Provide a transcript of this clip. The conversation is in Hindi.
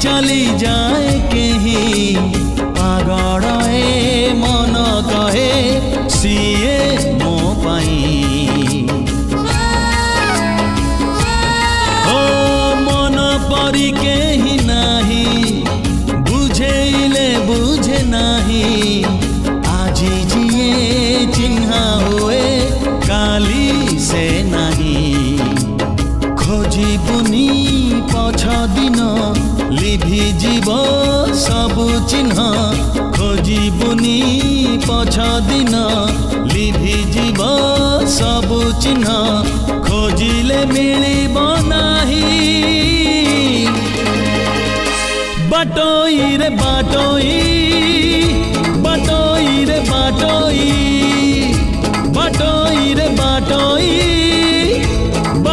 चली जाए कहीं पागल ए मन कहे सीए मो पाई ओ मन परी कहीं नहीं बुझेले बुझे नहीं आज जिए चिन्हा हुए काली से नहीं खोजी बुनी पछ दिन लिभि जीव सबु चिन्ह खोजी बुनी पछ दिन लिभि जीव सबु चिन्ह खोजिले मिलिब नाही बाटोई रे बाटोई बाटोई रे बाटोई बाटोई रे बाटोई